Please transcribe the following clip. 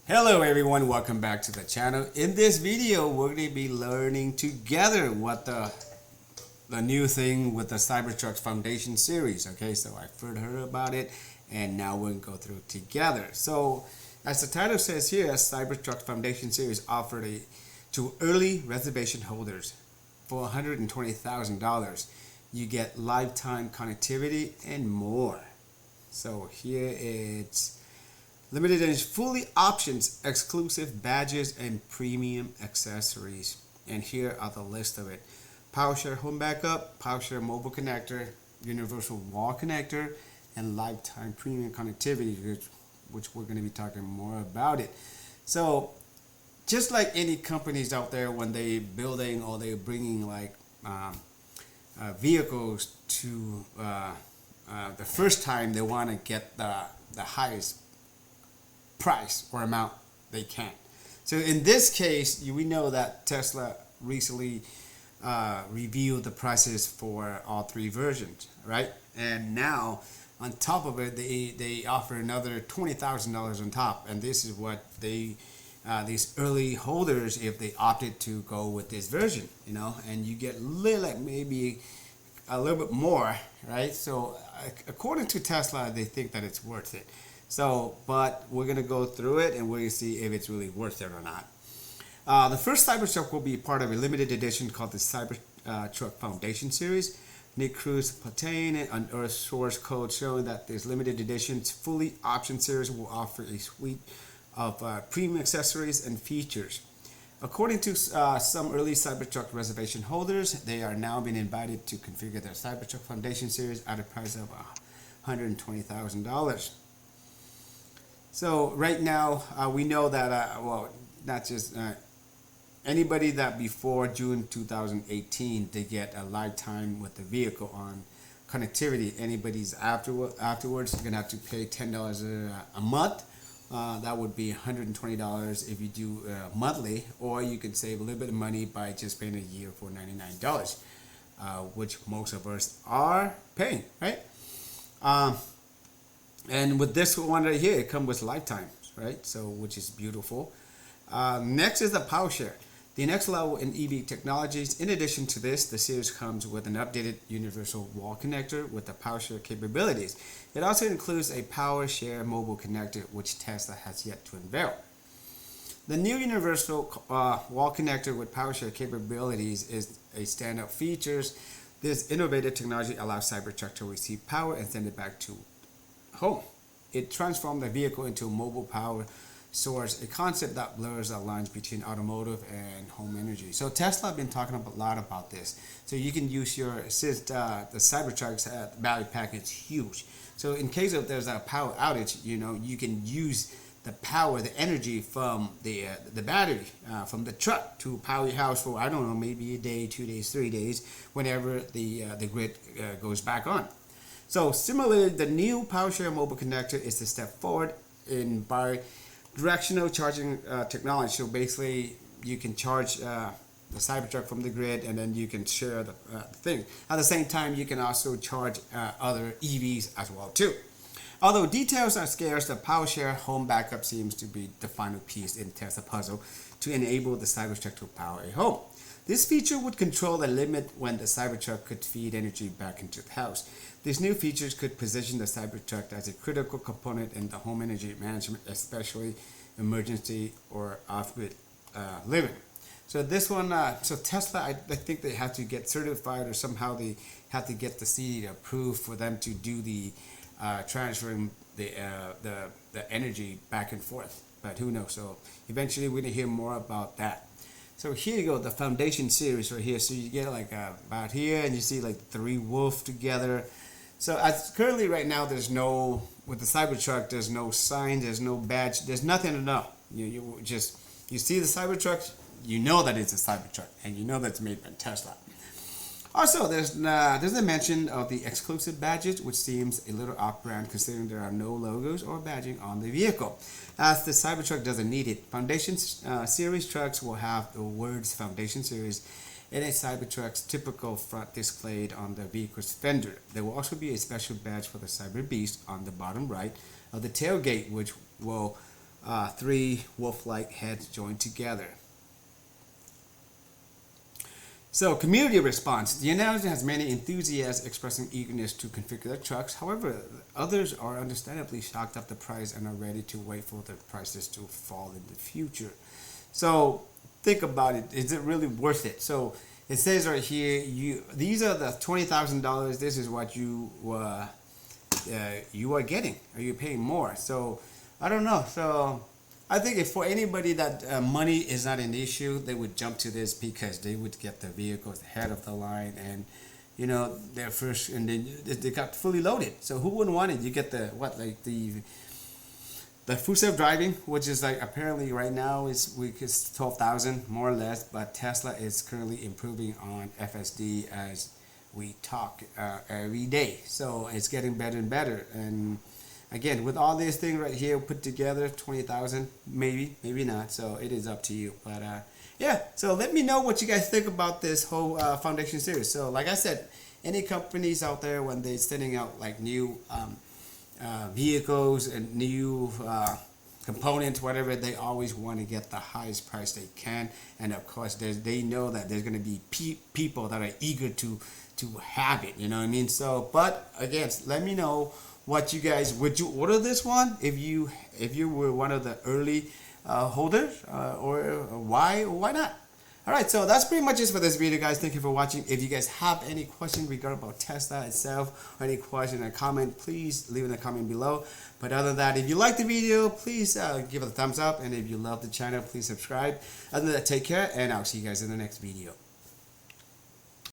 Hello everyone, welcome back to the channel. In this video, we're going to be learning together what the new thing with the Cybertruck Foundation Series. Okay, so I've heard about it and now we're going to go through it together. So as the title says here, Cybertruck Foundation Series offered to early reservation holders for $120,000. You get lifetime connectivity and more. So here it's limited edition, fully options, exclusive badges, and premium accessories. And here are the list of it. PowerShare home backup, PowerShare mobile connector, universal wall connector, and lifetime premium connectivity, which we're going to be talking more about it. So just like any companies out there, when they building or they're bringing like vehicles to the first time, they want to get the highest price or amount they can. So in this case, we know that Tesla recently revealed the prices for all three versions, right? And now on top of it, they offer another $20,000 on top, and this is what they these early holders, if they opted to go with this version, you know, and you get maybe a little bit more, right? So according to Tesla, they think that it's worth it. So, but we're going to go through it and we're going to see if it's really worth it or not. The first Cybertruck will be part of a limited edition called the Cybertruck Foundation Series. Nick Cruz Platane and Earth source code showing that this limited edition's fully option series will offer a suite of premium accessories and features. According to some early Cybertruck reservation holders, they are now being invited to configure their Cybertruck Foundation Series at a price of $120,000. So right now, we know that, well, not just anybody that before June 2018, they get a lifetime with the vehicle on connectivity. Anybody's afterwards, you're going to have to pay $10 a month. That would be $120 if you do monthly, or you can save a little bit of money by just paying a year for $99, which most of us are paying, right? And with this one right here, it comes with lifetime, right? So, which is beautiful. Next is the PowerShare, the next level in EV technologies. In addition to this, the series comes with an updated universal wall connector with the PowerShare capabilities. It also includes a PowerShare mobile connector, which Tesla has yet to unveil. The new universal wall connector with PowerShare capabilities is a standout feature. This innovative technology allows Cybertruck to receive power and send it back to home. It transformed the vehicle into a mobile power source, a concept that blurs the lines between automotive and home energy. So Tesla have been talking a lot about this. So you can use since the Cybertruck's battery pack is huge. So in case of there's a power outage, you know, you can use the power, the energy from the battery from the truck to power your house for, I don't know, maybe a day, 2 days, 3 days, whenever the grid goes back on. So similarly, the new PowerShare mobile connector is a step forward in bi-directional charging technology. So basically, you can charge the Cybertruck from the grid, and then you can share the thing. At the same time, you can also charge other EVs as well too. Although details are scarce, the PowerShare home backup seems to be the final piece in Tesla puzzle to enable the Cybertruck to power a home. This feature would control the limit when the Cybertruck could feed energy back into the house. These new features could position the Cybertruck as a critical component in the home energy management, especially emergency or off-grid living. So this one, so Tesla, I think they have to get certified, or somehow they have to get the city approved for them to do the transferring the energy back and forth. But who knows? So eventually we're gonna hear more about that. So here you go, the Foundation Series right here. So you get like about here, and you see like 3 wolves together. So as currently right now, there's no, with the Cybertruck, there's no sign, there's no badge, there's nothing to know. You see the Cybertruck, you know that it's a Cybertruck, and you know that it's made by Tesla. Also, there's a mention of the exclusive badges, which seems a little off-brand considering there are no logos or badging on the vehicle, as the Cybertruck doesn't need it. Foundation Series trucks will have the words Foundation Series in a Cybertruck's typical front displayed on the vehicle's fender. There will also be a special badge for the Cyber Beast on the bottom right of the tailgate, which will three wolf-like heads joined together. So, community response. The announcement has many enthusiasts expressing eagerness to configure their trucks. However, others are understandably shocked at the price and are ready to wait for the prices to fall in the future. So, think about it. Is it really worth it? So, it says right here, these are the $20,000. This is what you are getting. Are you paying more? So, I don't know. So, I think if for anybody that money is not an issue, they would jump to this because they would get the vehicles ahead of the line, and you know they're first, and then they got fully loaded. So who wouldn't want it? You get the full self driving, which is like apparently right now is 12,000 more or less, but Tesla is currently improving on FSD as we talk every day. So it's getting better and better. And again, with all these things right here put together, 20,000, maybe not. So it is up to you. But yeah, so let me know what you guys think about this whole Foundation series. So like I said, any companies out there when they're sending out like new vehicles and new components, whatever, they always want to get the highest price they can. And of course, they know that there's going to be people that are eager to have it. You know what I mean? So, but again, let me know what you guys, would you order this one if you were one of the early holders, or why not? All right, so that's pretty much it for this video, guys. Thank you for watching. If you guys have any questions regarding about Tesla itself, or any question or comment, please leave in the comment below. But other than that, if you like the video, please give it a thumbs up, and if you love the channel, please subscribe. Other than that, take care, and I'll see you guys in the next video.